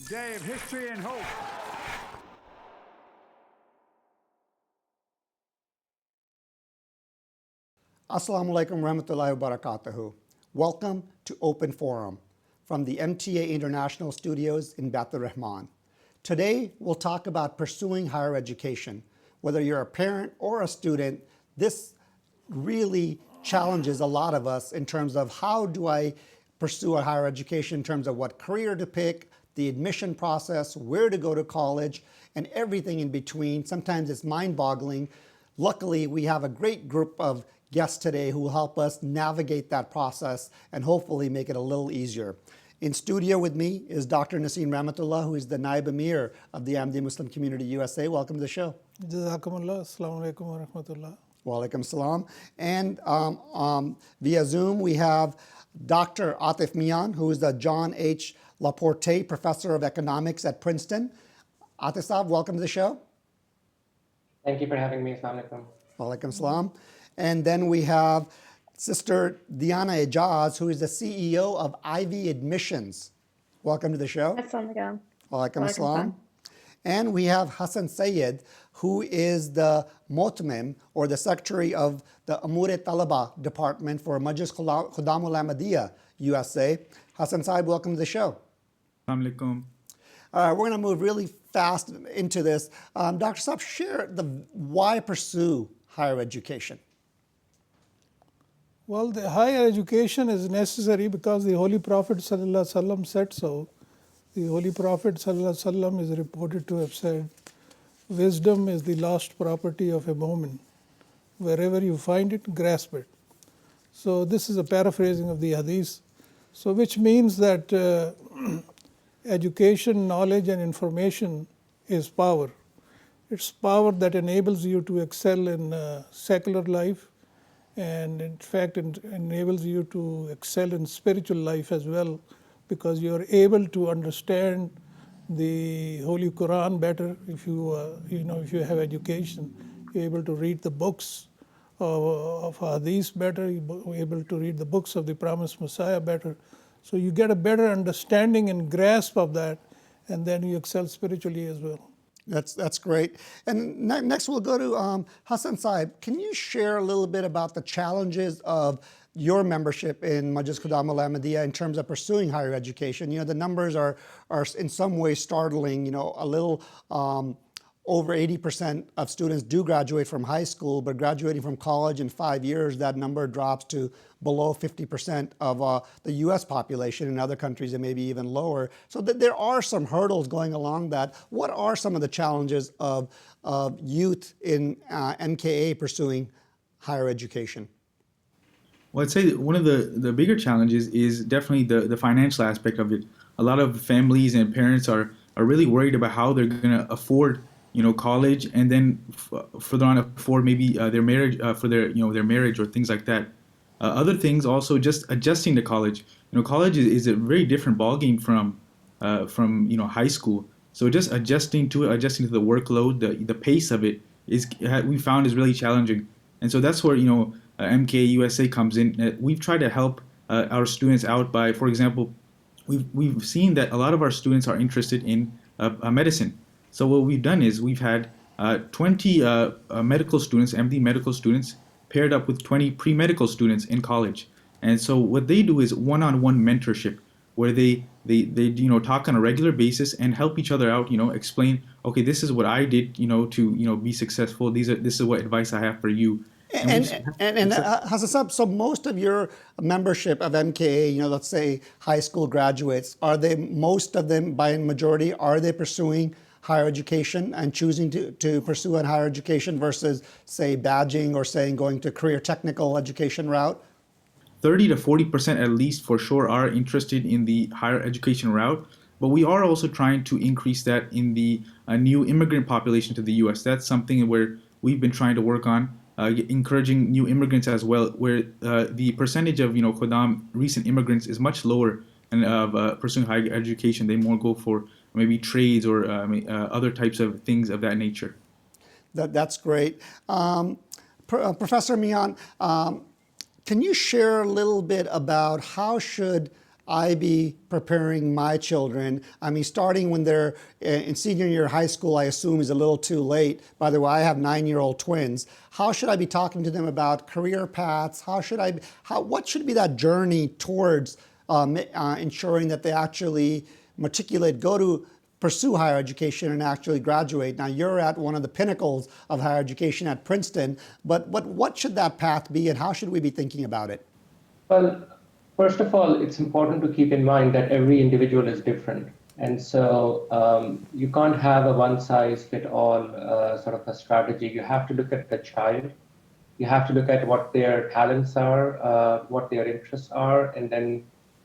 day of history and hope. Assalamu alaikum warahmatullahi wabarakatuhu. Welcome to Open Forum from the MTA International Studios in Bat Rahman. Today, we'll talk about pursuing higher education. Whether you're a parent or a student, this really challenges a lot of us in terms of how do I pursue a higher education in terms of what career to pick, the admission process, where to go to college, and everything in between. Sometimes it's mind-boggling. Luckily, we have a great group of guests today who will help us navigate that process and hopefully make it a little easier. In studio with me is Dr. Nasim Rehmatullah, who is the Naib Amir of the Ahmadi Muslim Community USA. Welcome to the show. Jazakumullah. Assalamu alaikum wa rahmatullah. Wa alaikum salam. And via Zoom, we have Dr. Atif Mian, who is the John H. Laporte Professor of Economics at Princeton. Atif Saab, welcome to the show. Thank you for having me. Assalamu alaikum. Wa alaikum salam. And then we have Sister Diana Ejaz, who is the CEO of Ivy Admissions. Welcome to the show. Assalamu alaikum. Wa alaikum salam. And we have Hassan Sayed, who is the Motmim, or the Secretary of the Amur-e Talaba Department for Majlis Khudam Ahmadiyya USA. Hassan Sayed, welcome to the show. Assalamu alaikum. We're going to move really fast into this. Dr. Saab, share why pursue higher education? Well, the higher education is necessary because the Holy Prophet ﷺ said so. The Holy Prophet ﷺ is reported to have said, "Wisdom is the lost property of a moment. Wherever you find it, grasp it." So this is a paraphrasing of the hadith. So which means that education, knowledge and information is power. It's power that enables you to excel in secular life, and in fact it enables you to excel in spiritual life as well, because you are able to understand the Holy Quran better. If if you have education, you're able to read the books of Hadith better, you're able to read the books of the promised Messiah better. So you get a better understanding and grasp of that, and then you excel spiritually as well. That's great. And next we'll go to Hassan Saib. Can you share a little bit about the challenges of your membership in Majlis Khudam al-Ahmadiyya in terms of pursuing higher education? The numbers are in some ways startling. A little over 80% of students do graduate from high school, but graduating from college in 5 years, that number drops to below 50% of the U.S. population. In other countries, it may be even lower. So there are some hurdles going along that. What are some of the challenges of youth in MKA pursuing higher education? Well, I'd say that one of the bigger challenges is definitely the financial aspect of it. A lot of families and parents are really worried about how they're going to afford college, and then further on afford maybe their marriage for their marriage or things like that. Other things also just adjusting to college. College is a very different ballgame from high school. So just adjusting to the workload, the pace of it we found is really challenging. And so that's where MKA USA comes in. We've tried to help our students out by, for example, we've seen that a lot of our students are interested in medicine. So what we've done is we've had 20 medical students, MD medical students, paired up with 20 pre-medical students in college. And so what they do is one-on-one mentorship, where they talk on a regular basis and help each other out. Explain, okay, this is what I did, to be successful. This is what advice I have for you. And Hassan Saab, so most of your membership of MKA, let's say high school graduates, most of them, by majority, are they pursuing higher education and choosing to pursue a higher education versus, say, badging or saying going to career technical education route? 30 to 40% at least for sure are interested in the higher education route, but we are also trying to increase that in the new immigrant population to the U.S. That's something where we've been trying to work on, encouraging new immigrants as well, where the percentage of Khudam recent immigrants is much lower, and pursuing higher education, they more go for maybe trades or other types of things of that nature. That's great. Professor Mian, can you share a little bit about how should I be preparing my children? I mean, starting when they're in senior year of high school, I assume is a little too late. By the way, I have 9-year-old twins. How should I be talking to them about career paths? What should be that journey towards ensuring that they actually pursue higher education and actually graduate? Now, you're at one of the pinnacles of higher education at Princeton, but what should that path be, and how should we be thinking about it? Well, first of all, it's important to keep in mind that every individual is different. And so you can't have a one-size-fit-all sort of a strategy. You have to look at the child. You have to look at what their talents are, what their interests are, and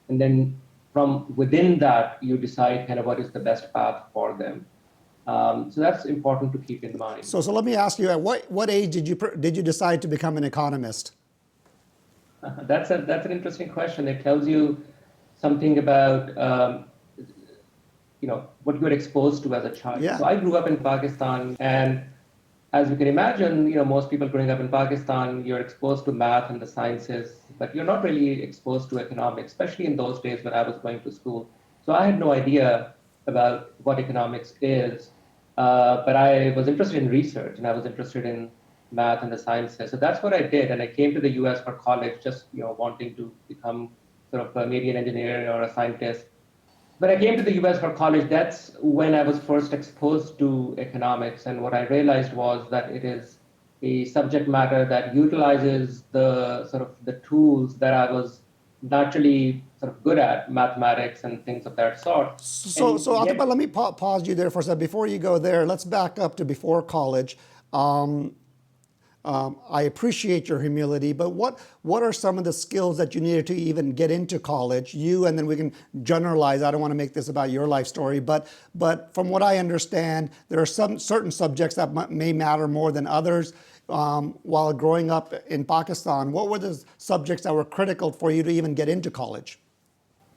then from within that, you decide kind of what is the best path for them. So that's important to keep in mind. So let me ask you: at what age did you decide to become an economist? That's an interesting question. It tells you something about what you were exposed to as a child. Yeah. So I grew up in Pakistan, and as you can imagine, most people growing up in Pakistan, you're exposed to math and the sciences, but you're not really exposed to economics, especially in those days when I was going to school. So I had no idea about what economics is, but I was interested in research and I was interested in math and the sciences. So that's what I did, and I came to the U.S. for college, just wanting to become sort of maybe an engineer or a scientist. When I came to the US for college, that's when I was first exposed to economics. And what I realized was that it is a subject matter that utilizes the sort of the tools that I was naturally sort of good at, mathematics and things of that sort. So Atiba, let me pause you there for a second. Before you go there, let's back up to before college. I appreciate your humility, but what are some of the skills that you needed to even get into college? And then we can generalize. I don't want to make this about your life story, but from what I understand, there are some certain subjects that may matter more than others. While growing up in Pakistan, what were the subjects that were critical for you to even get into college?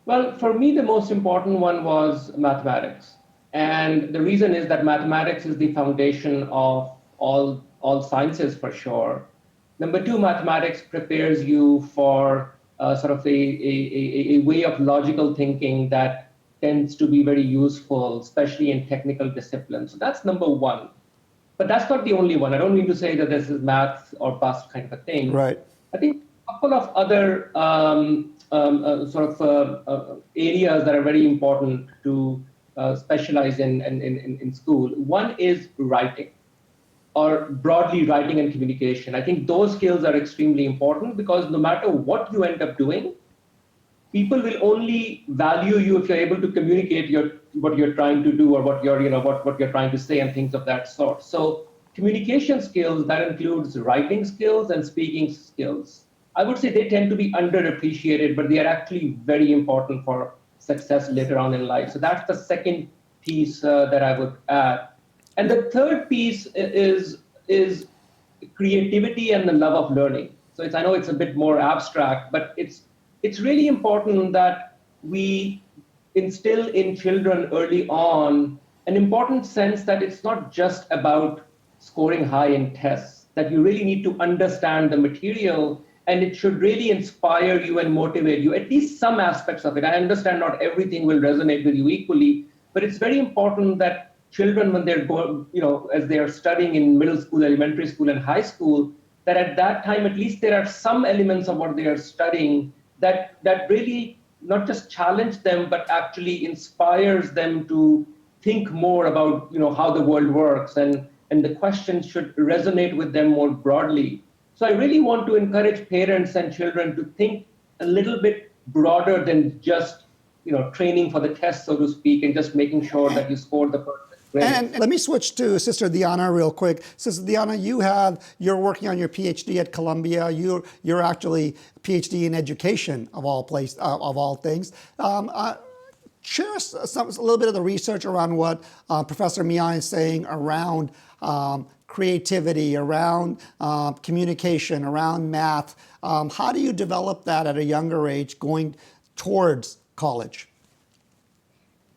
Well, for me, the most important one was mathematics. And the reason is that mathematics is the foundation of all sciences for sure. Number two, mathematics prepares you for sort of a way of logical thinking that tends to be very useful, especially in technical disciplines. So that's number one. But that's not the only one. I don't mean to say that this is math or bust kind of a thing. Right. I think a couple of other areas that are very important to specialize in school. One is writing, or broadly writing and communication. I think those skills are extremely important because no matter what you end up doing, people will only value you if you're able to communicate what you're trying to do or what you're trying to say and things of that sort. So communication skills, that includes writing skills and speaking skills. I would say they tend to be underappreciated, but they are actually very important for success later on in life. So that's the second piece that I would add. And the third piece is creativity and the love of learning. So I know it's a bit more abstract, but it's really important that we instill in children early on an important sense that it's not just about scoring high in tests, that you really need to understand the material, and it should really inspire you and motivate you, at least some aspects of it. I understand not everything will resonate with you equally, but it's very important that children, when they're going, as they are studying in middle school, elementary school, and high school, that at that time, at least there are some elements of what they are studying that really not just challenge them, but actually inspires them to think more about, how the world works, and the questions should resonate with them more broadly. So I really want to encourage parents and children to think a little bit broader than just, training for the test, so to speak, and just making sure that you score the perfect. And let me switch to Sister Diana real quick. Sister Diana, you're working on your PhD at Columbia. You're actually PhD in education of all things. Share us a little bit of the research around what Professor Mian is saying around creativity, around communication, around math. How do you develop that at a younger age going towards college?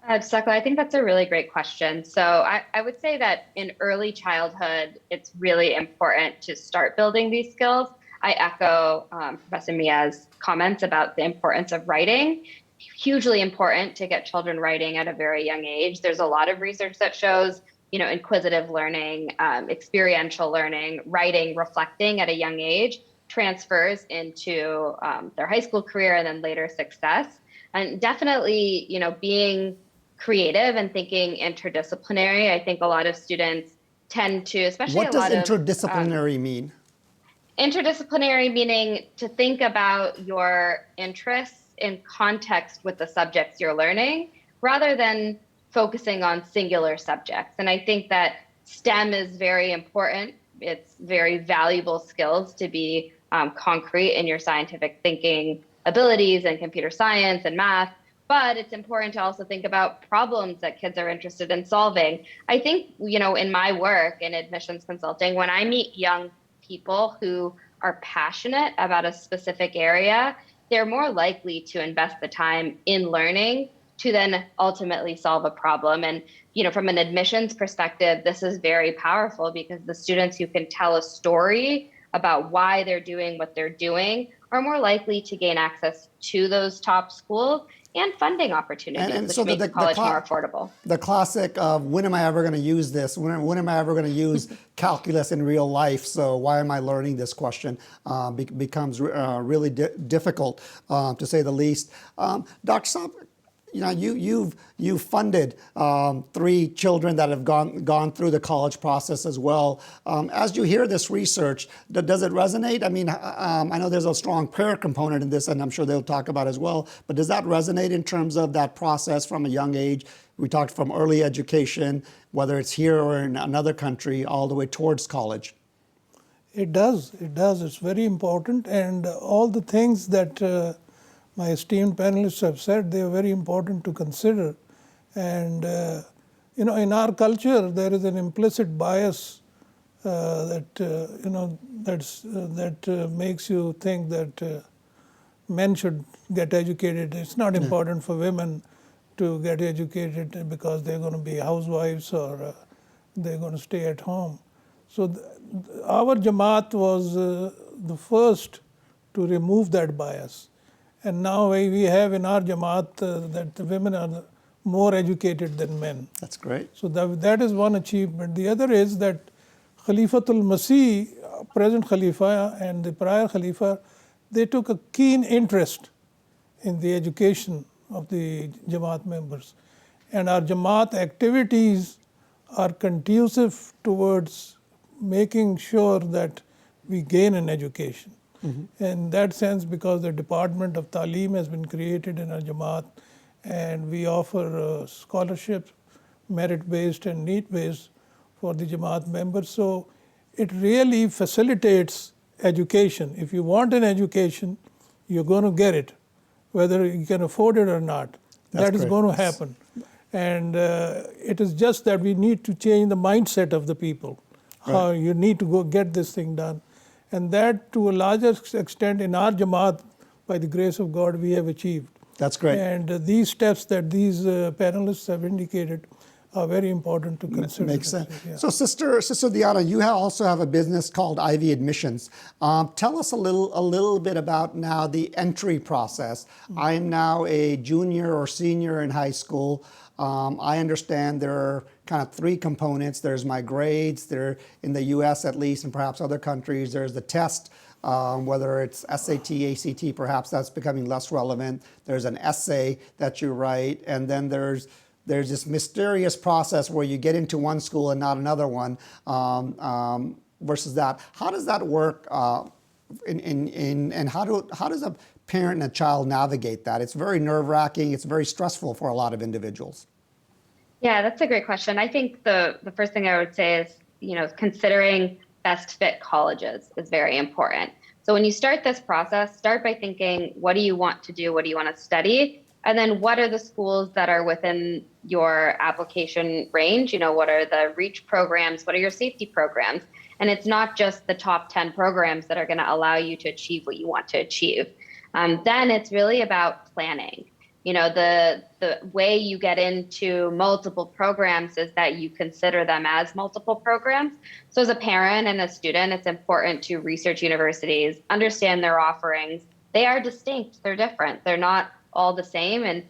Exactly. I think that's a really great question. So I would say that in early childhood, it's really important to start building these skills. I echo Professor Mia's comments about the importance of writing. hugely important to get children writing at a very young age. There's a lot of research that shows, inquisitive learning, experiential learning, writing, reflecting at a young age transfers into their high school career and then later success. And definitely, being creative and thinking interdisciplinary. I think a lot of students tend to, especially What a does lot of interdisciplinary mean? interdisciplinary, meaning to think about your interests in context with the subjects you're learning rather than focusing on singular subjects. And I think that STEM is very important. It's very valuable skills to be concrete in your scientific thinking abilities and computer science and math. But it's important to also think about problems that kids are interested in solving. I think, in my work in admissions consulting, when I meet young people who are passionate about a specific area, they're more likely to invest the time in learning to then ultimately solve a problem. And, from an admissions perspective, this is very powerful because the students who can tell a story about why they're doing what they're doing are more likely to gain access to those top schools and funding opportunities, And which so makes college more affordable. The classic of when am I ever going to use this? When am I ever going to use calculus in real life? So why am I learning this question becomes really difficult, to say the least. Dr. Saab, you've funded 3 children that have gone through the college process as well. As you hear this research, does it resonate? I mean, I know there's a strong prayer component in this, and I'm sure they'll talk about as well. But does that resonate in terms of that process from a young age? We talked from early education, whether it's here or in another country, all the way towards college. It does. It does. It's very important, and all the things that my esteemed panelists have said, they are very important to consider. And in our culture, there is an implicit bias that makes you think that men should get educated. It's not important for women to get educated because they're going to be housewives or they're going to stay at home. So our Jamaat was the first to remove that bias. And now we have in our Jamaat that the women are more educated than men. That's great. So that is one achievement. The other is that Khalifatul Masih, present Khalifa and the prior Khalifa, they took a keen interest in the education of the Jamaat members. And our Jamaat activities are conducive towards making sure that we gain an education. In that sense, because the Department of Taaleem has been created in our Jamaat, and we offer scholarships, merit-based and need-based for the Jamaat members. So it really facilitates education. If you want an education, you're going to get it, whether you can afford it or not. That is going to happen. And it is just that we need to change the mindset of the people, how you need to go get this thing done. And that, to a larger extent, in our Jamaat, by the grace of God, we have achieved. That's great. And these steps that these panelists have indicated are very important to consider. Makes sense. Yeah. So, Sister Diana, you also have a business called Ivy Admissions. Tell us a little bit about now the entry process. I am now a junior or senior in high school. I understand there are kind of 3 components. There's my grades. There, in the U.S. at least, and perhaps other countries, there's the test. Whether it's SAT, ACT, perhaps that's becoming less relevant. There's an essay that you write, and then there's this mysterious process where you get into one school and not another one, versus that. How does that work? And how does a parent and a child navigate that? It's very nerve-wracking. It's very stressful for a lot of individuals. Yeah, that's a great question. I think the first thing I would say is, considering best fit colleges is very important. So when you start this process, start by thinking, what do you want to do? What do you want to study? And then what are the schools that are within your application range? What are the reach programs? What are your safety programs? And it's not just the top 10 programs that are going to allow you to achieve what you want to achieve. Then it's really about planning. The way you get into multiple programs is that you consider them as multiple programs. So as a parent and a student, it's important to research universities, understand their offerings. They are distinct. They're different. They're not all the same. And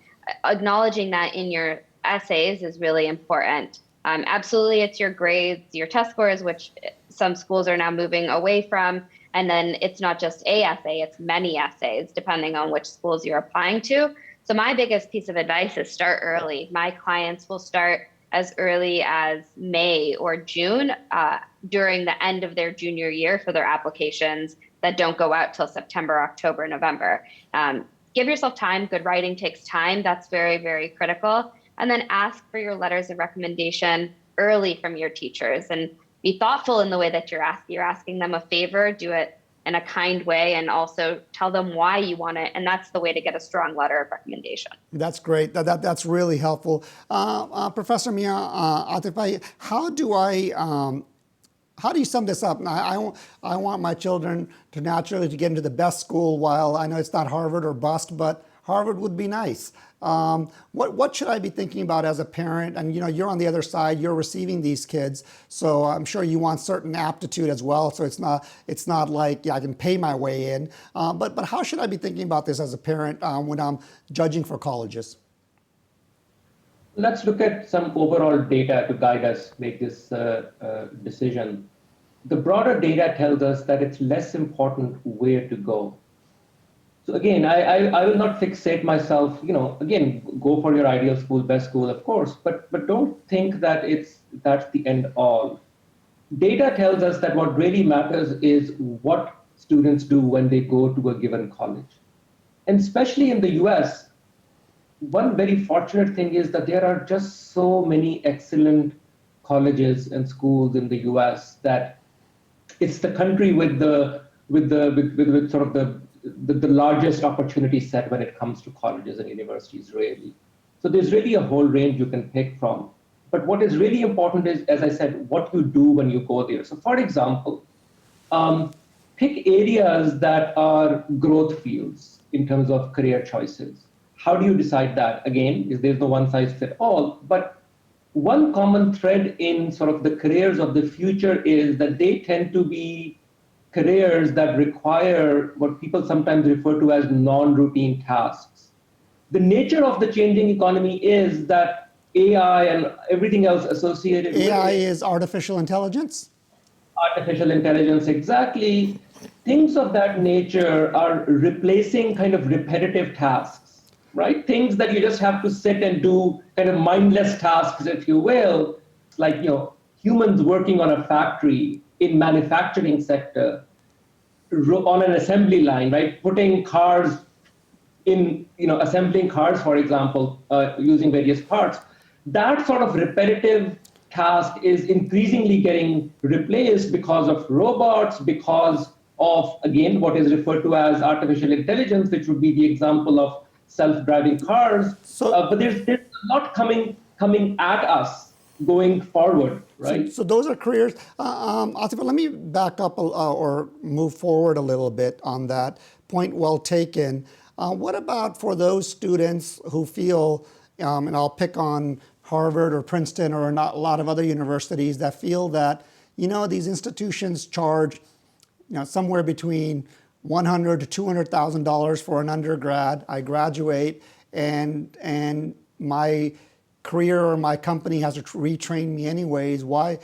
acknowledging that in your essays is really important. Absolutely, it's your grades, your test scores, which some schools are now moving away from. And then it's not just a essay, it's many essays, depending on which schools you're applying to. So my biggest piece of advice is start early. My clients will start as early as May or June during the end of their junior year for their applications that don't go out till September, October, November. Give yourself time. Good writing takes time. That's very, very critical. And then ask for your letters of recommendation early from your teachers and be thoughtful in the way that you're asking them a favor. Do it in a kind way and also tell them why you want it. And that's the way to get a strong letter of recommendation. That's great. That's really helpful. Professor Mia Atifai, how do you sum this up? I want my children to naturally to get into the best school. While I know it's not Harvard or bust, but Harvard would be nice. What should I be thinking about as a parent? And you're on the other side. You're receiving these kids, so I'm sure you want certain aptitude as well. So it's not like I can pay my way in. But how should I be thinking about this as a parent when I'm judging for colleges? Let's look at some overall data to guide us make this decision. The broader data tells us that it's less important where to go. So again, I will not fixate myself, again, go for your ideal school, best school, of course, but don't think that that's the end all. Data tells us that what really matters is what students do when they go to a given college. And especially in the US, one very fortunate thing is that there are just so many excellent colleges and schools in the US that it's the country with sort of the largest opportunity set when it comes to colleges and universities, really. So there's really a whole range you can pick from. But what is really important is, as I said, what you do when you go there. So for example, pick areas that are growth fields in terms of career choices. How do you decide that? Again, there's no one size fit all, but one common thread in sort of the careers of the future is that they tend to be careers that require what people sometimes refer to as non-routine tasks. The nature of the changing economy is that AI and everything else associated with AI is artificial intelligence? Artificial intelligence, exactly. Things of that nature are replacing kind of repetitive tasks, right? Things that you just have to sit and do, kind of mindless tasks, if you will, like humans working on a factory in manufacturing sector, on an assembly line, right? Putting cars in, assembling cars, for example, using various parts. That sort of repetitive task is increasingly getting replaced because of robots, because of, again, what is referred to as artificial intelligence, which would be the example of self-driving cars. But there's a lot coming at us going forward, right? So those are careers. Atifah, let me back up or move forward a little bit on that point. Well taken. What about for those students who feel, and I'll pick on Harvard or Princeton or not a lot of other universities that feel that, these institutions charge, somewhere between $100,000 to $200,000 for an undergrad. I graduate and my career or my company has to retrain me anyways. Why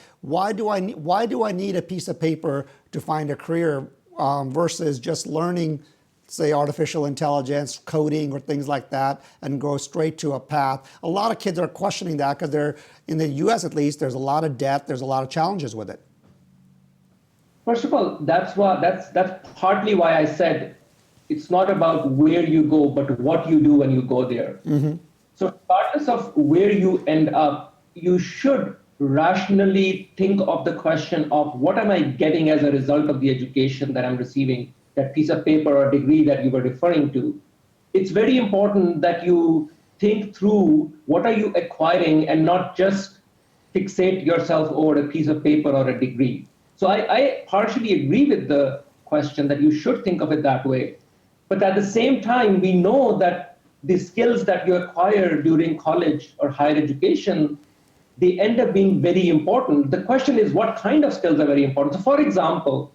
do I need a piece of paper to find a career versus just learning, say, artificial intelligence, coding, or things like that, and go straight to a path? A lot of kids are questioning that because they're, in the U.S. at least, there's a lot of debt, there's a lot of challenges with it. First of all, that's partly why I said it's not about where you go, but what you do when you go there. Mm-hmm. So regardless of where you end up, you should rationally think of the question of what am I getting as a result of the education that I'm receiving, that piece of paper or degree that you were referring to. It's very important that you think through what are you acquiring and not just fixate yourself over a piece of paper or a degree. So I partially agree with the question that you should think of it that way. But at the same time, we know that the skills that you acquire during college or higher education, they end up being very important. The question is what kind of skills are very important. So for example,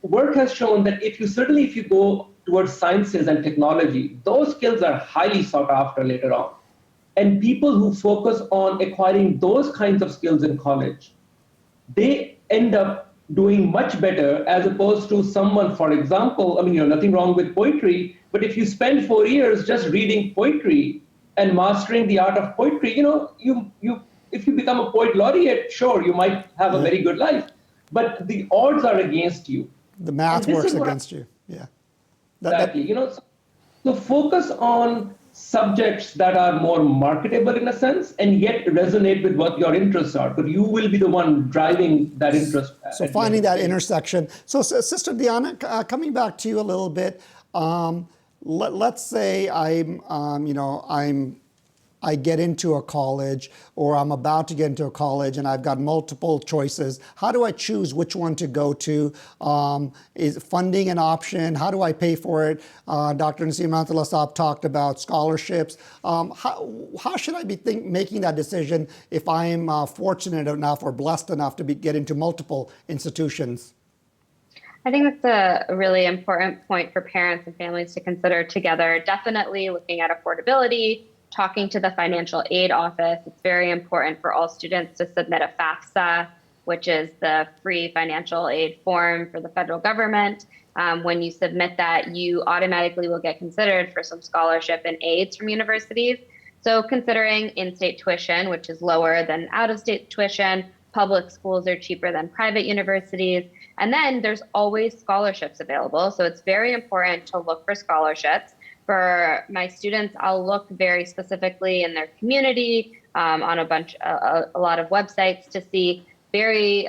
work has shown that if you go towards sciences and technology, those skills are highly sought after later on. And people who focus on acquiring those kinds of skills in college, they end up doing much better as opposed to someone, for example, I mean, nothing wrong with poetry, but if you spend 4 years just reading poetry and mastering the art of poetry, if you become a poet laureate, sure, you might have a very good life, but the odds are against you. The math And this works is what against you. Yeah. Exactly. So focus on subjects that are more marketable in a sense and yet resonate with what your interests are, but you will be the one driving that interest. So at the end finding of the that day. intersection. So, Sister Diana, coming back to you a little bit. Let's say I get into a college, or I'm about to get into a college, and I've got multiple choices. How do I choose which one to go to? Is funding an option? How do I pay for it? Dr. Nasim Rehmatullah Saab talked about scholarships. How should I be making that decision if I am fortunate enough or blessed enough to get into multiple institutions? I think that's a really important point for parents and families to consider together. Definitely looking at affordability, talking to the financial aid office. It's very important for all students to submit a FAFSA, which is the free financial aid form for the federal government. When you submit that, you automatically will get considered for some scholarship and aids from universities. So considering in-state tuition, which is lower than out-of-state tuition, public schools are cheaper than private universities. And then there's always scholarships available. So it's very important to look for scholarships. For my students, I'll look very specifically in their community on a lot of websites to see very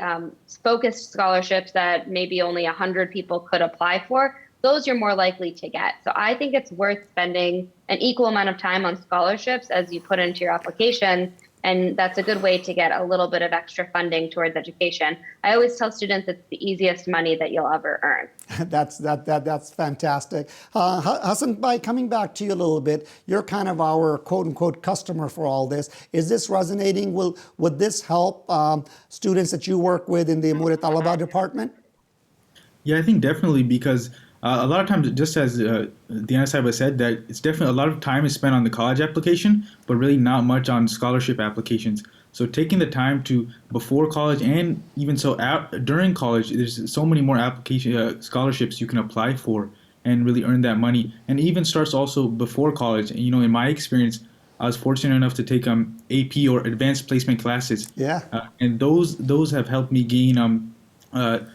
focused scholarships that maybe only 100 people could apply for. Those you're more likely to get. So I think it's worth spending an equal amount of time on scholarships as you put into your applications. And that's a good way to get a little bit of extra funding towards education. I always tell students it's the easiest money that you'll ever earn. That's fantastic. Hassan, by coming back to you a little bit, you're kind of our quote unquote customer for all this. Is this resonating? Would this help students that you work with in the Amur Talaba department? Yeah, I think definitely, because a lot of times, just as Diana Saiba said, that it's definitely a lot of time is spent on the college application, but really not much on scholarship applications. So taking the time to, before college and even so during college, there's so many more scholarships you can apply for and really earn that money. And it even starts also before college. In my experience, I was fortunate enough to take AP or advanced placement classes. Yeah. And those have helped me gain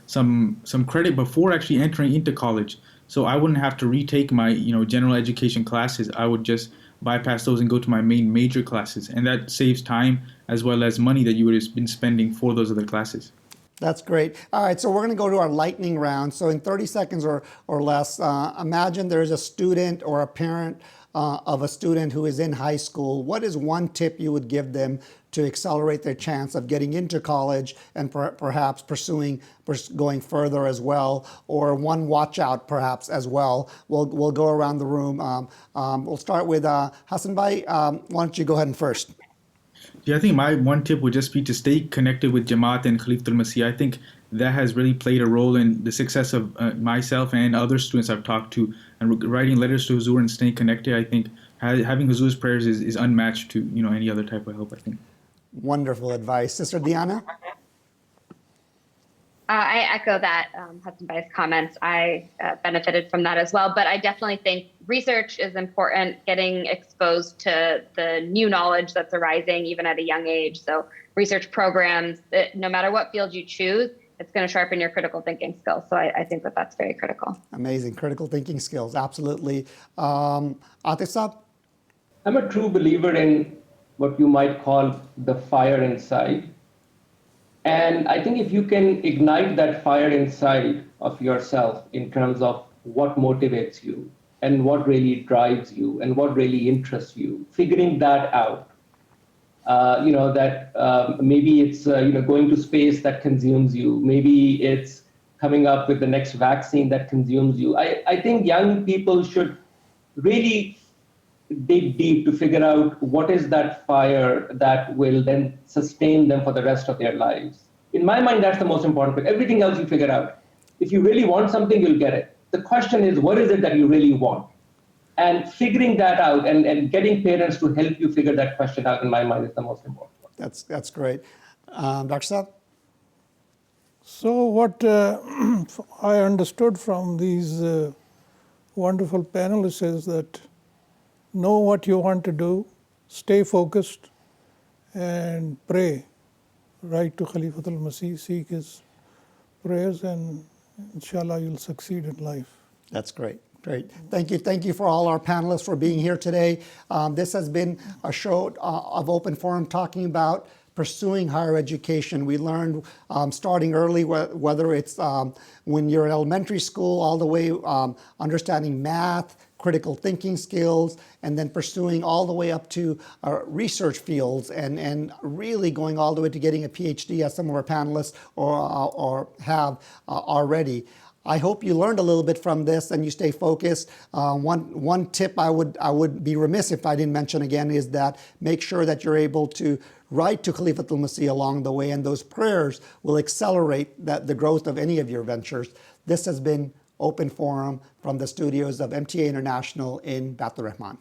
some credit before actually entering into college. So I wouldn't have to retake my general education classes. I would just bypass those and go to my main major classes, and that saves time as well as money that you would have been spending for those other classes. That's great. All right, so we're going to go to our lightning round. So in 30 seconds or less, imagine there's a student or a parent of a student who is in high school. What is one tip you would give them to accelerate their chance of getting into college and perhaps going further as well, or one watch out perhaps as well? We'll go around the room. We'll start with Hassan Bhai. Why don't you go ahead and first? Yeah, I think my one tip would just be to stay connected with Jamaat and Khalifatul Masih. I think that has really played a role in the success of myself and other students I've talked to, and writing letters to Huzur and staying connected. I think having Huzur's prayers is unmatched to any other type of help, I think. Wonderful advice. Sister Diana? I echo that, Hassan Bhai's comments. I benefited from that as well. But I definitely think research is important, getting exposed to the new knowledge that's arising even at a young age. So research programs, no matter what field you choose, it's going to sharpen your critical thinking skills. So I think that that's very critical. Amazing. Critical thinking skills. Absolutely. Atif Saab? I'm a true believer in what you might call the fire inside. And I think if you can ignite that fire inside of yourself in terms of what motivates you and what really drives you and what really interests you, figuring that out, maybe it's going to space that consumes you, maybe it's coming up with the next vaccine that consumes you. I think young people should really dig deep to figure out what is that fire that will then sustain them for the rest of their lives. In my mind, that's the most important thing. Everything else you figure out. If you really want something, you'll get it. the question is, what is it that you really want? And figuring that out and getting parents to help you figure that question out, in my mind, is the most important one. That's great. Dr. Saab? So what I understood from these wonderful panelists is that know what you want to do, stay focused, and pray. Write to Khalifatul Masih, seek his prayers, and inshallah you'll succeed in life. That's great. Great. Thank you. Thank you for all our panelists for being here today. This has been a show of Open Forum talking about pursuing higher education. We learned starting early, whether it's when you're in elementary school, all the way understanding math, critical thinking skills, and then pursuing all the way up to research fields and really going all the way to getting a PhD, as some of our panelists or have already. I hope you learned a little bit from this and you stay focused. One tip I would be remiss if I didn't mention again is that make sure that you're able to write to Khalifatul Masih along the way, and those prayers will accelerate the growth of any of your ventures. This has been Open Forum from the studios of MTA International in Batur Rahman.